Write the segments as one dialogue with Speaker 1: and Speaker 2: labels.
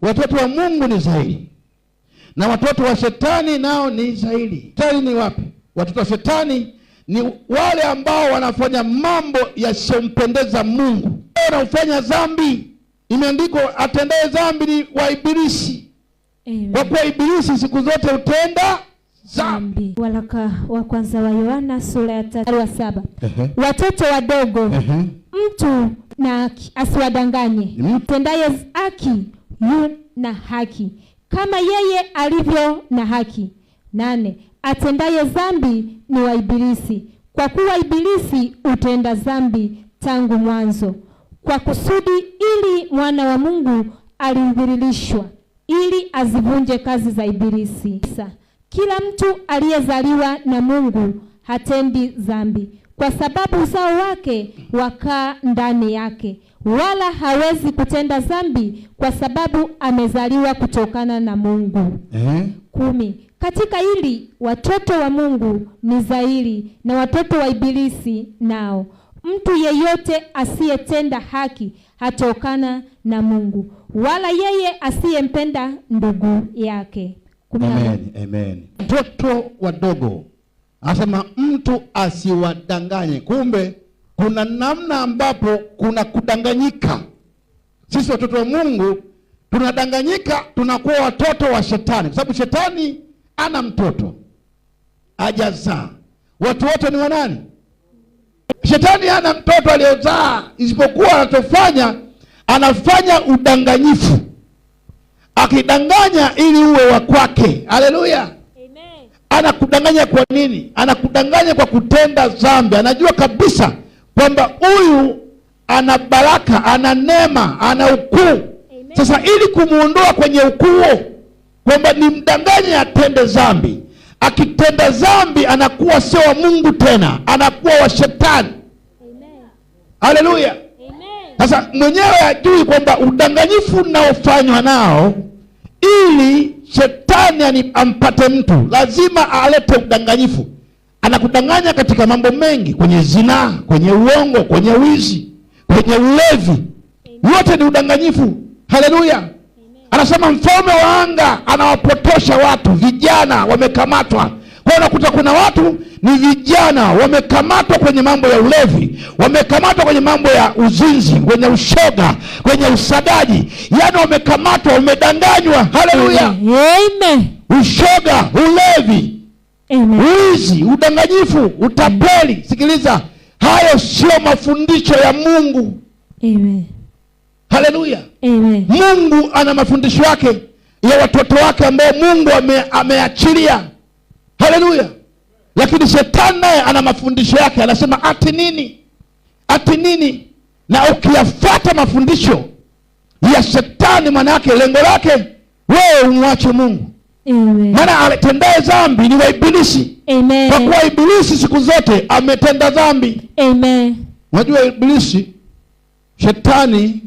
Speaker 1: watoto wa Mungu ni zaidi, na watoto wa shetani nao ni zaidi. Shetani ni wapi? Watoto wa shetani ni wale ambao wanafanya mambo yasiyompendeza Mungu, wanafanya dhambi. Imeandikwa atendaye dhambi ni wa Ibilisi. Kwa kuwa Ibilisi siku zote utenda dhambi.
Speaker 2: Waraka wa kwanza wa Yohana sura ya 3:7. Watoto wadogo, mtu na asiwadanganye. Atendaye haki yu na haki kama yeye alivyo na haki. 8. Atendaye dhambi ni wa Ibilisi, kwa kuwa Ibilisi utenda dhambi tangu mwanzo, kwa kusudi ili mwana wa Mungu alidhihirishwa ili azivunje kazi za Ibilisi. Kila mtu aliyezaliwa na Mungu hatendi dhambi, kwa sababu uzao wake wakaa ndani yake, wala hawezi kutenda dhambi kwa sababu amezaliwa kutokana na Mungu. 10. Katika hili watoto wa Mungu ni zaidi na watoto wa Ibilisi nao. Mtu yeyote asiyetenda haki hatokana na Mungu, wala yeye asiyempenda ndugu yake.
Speaker 1: Amen. Watoto wadogo, anasema mtu asiwadanganye. Kumbe kuna namna ambapo kuna kudanganyika. Sisi watoto wa Mungu tunadanganyika, tunakuwa watoto wa shetani, kwa sababu shetani ana mtoto hajazaa. Watu wote ni wanani? Shetani hana mtoto aliyozaa, isipokuwa anachofanya, anafanya udanganyifu, akidanganya ili uwe wa kwake. Haleluya. Amen. Anakudanganya kwa nini? Anakudanganya kwa kutenda dhambi. Anajua kabisa kwamba huyu ana baraka, ana neema, ana ukuu. Sasa ili kumuondoa kwenye ukuu, kwamba ni mdanganye atende dhambi, akitenda dhambi anakuwa sio wa Mungu tena, anakuwa wa shetani. Haleluya. Sasa mwenyewe ajui kwamba udanganyifu unaofanywa nao ili shetani ampate mtu, lazima alete udanganyifu. Anakudanganya katika mambo mengi, kwenye zinaa, kwenye uongo, kwenye wizi, kwenye ulevi. Yote ni udanganyifu. Haleluya. Anasema mfalme wa anga anawapotosha watu, vijana wamekamatwa. Kwa unakuta kuna watu ni vijana wamekamatwa kwenye mambo ya ulevi, wamekamatwa kwenye mambo ya uzinzi, kwenye ushoga, kwenye usagaji. Yaani wamekamatwa, wamedanganywa. Haleluya.
Speaker 2: Amen.
Speaker 1: Ushoga, ulevi, wizi, udanganyifu, utapeli. Sikiliza, hayo sio mafundisho ya Mungu.
Speaker 2: Amen.
Speaker 1: Haleluya.
Speaker 2: Amen.
Speaker 1: Mungu ana mafundisho yake ya watoto wake ambao Mungu ameachilia. Haleluya. Lakini shetani naye ana mafundisho yake, anasema ati nini? Ati nini? Na ukiyafuata mafundisho ya shetani, maana yake lengo lake wewe umwache Mungu.
Speaker 2: Amen.
Speaker 1: Maana atendaye dhambi ni wa Ibilisi.
Speaker 2: Amen.
Speaker 1: Kwa kuwa Ibilisi siku zote ametenda dhambi.
Speaker 2: Amen.
Speaker 1: Unajua Ibilisi, shetani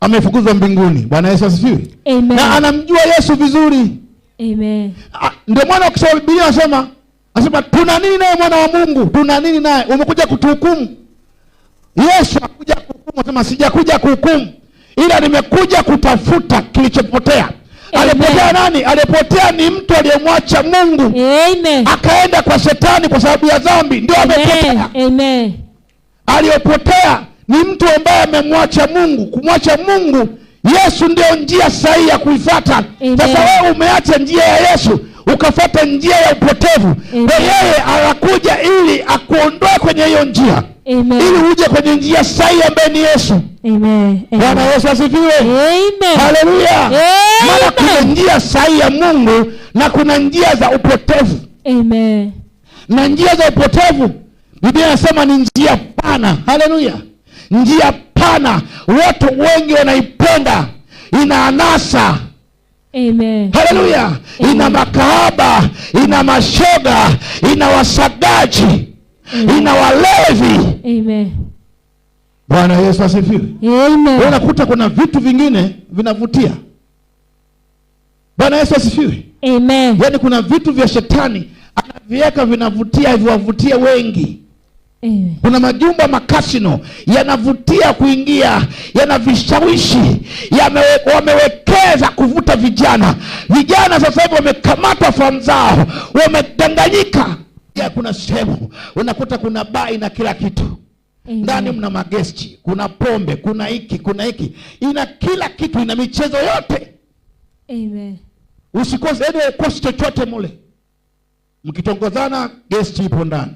Speaker 1: amefukuzwa mbinguni. Bwana Yesu asifiwe.
Speaker 2: Amen.
Speaker 1: Na anamjua Yesu vizuri.
Speaker 2: Amen.
Speaker 1: Ndio maana ukisoma Biblia anasema tuna nini naye mwana wa Mungu? Tuna nini naye? Umekuja kutuhukumu? Yesu hakuja kuhukumu, anasema sijakuja kuhukumu, ila nimekuja kutafuta kilichopotea. Alipotea nani? Alipotea ni mtu aliyemwacha Mungu.
Speaker 2: Amen.
Speaker 1: Akaenda kwa shetani kwa sababu ya dhambi, ndio amepotea.
Speaker 2: Amen.
Speaker 1: Aliyopotea ni mtu ambaye amemwacha Mungu. Kumwacha Mungu, Yesu ndio njia sahihi ya kuifuata. Sasa wewe umeacha njia ya Yesu, ukafuata njia ya upotevu. Kwa yeye anakuja ili akuondoe kwenye hiyo njia. Amen. Ili uje kwenye njia sahihi ambaye ni Yesu.
Speaker 2: Amen.
Speaker 1: Bwana Yesu asifiwe.
Speaker 2: Amen.
Speaker 1: Haleluya. Maana kuna njia sahihi ya Mungu na kuna njia za upotevu.
Speaker 2: Amen.
Speaker 1: Na njia za upotevu, Biblia inasema ni njia pana. Haleluya. Njia pana, watu wengi wanaipenda, ina anasa.
Speaker 2: Amen.
Speaker 1: Haleluya. Ina makahaba, ina mashoga, ina wasagaji, ina walevi.
Speaker 2: Amen.
Speaker 1: Bwana Yesu asifiwe.
Speaker 2: Amen.
Speaker 1: Unakuta kuna vitu vingine vinavutia. Bwana Yesu asifiwe.
Speaker 2: Amen.
Speaker 1: Yaani kuna vitu vya shetani anaviweka vinavutia, viwavutie wengi.
Speaker 2: Amen.
Speaker 1: Kuna majumba makasino yanavutia kuingia, yanavishawishi, wamewekeza hasa vijana. Vijana sasa hivi wamekamatwa fahamu zao, wamedanganyika. Kuna sehemu unakuta kuna bai na kila kitu. Ndani mna magesti, kuna pombe, kuna hiki, ina kila kitu, ina michezo yote.
Speaker 2: Amen.
Speaker 1: Usikose, kosi chochote mule. Mkitongozana, gesti ipo ndani.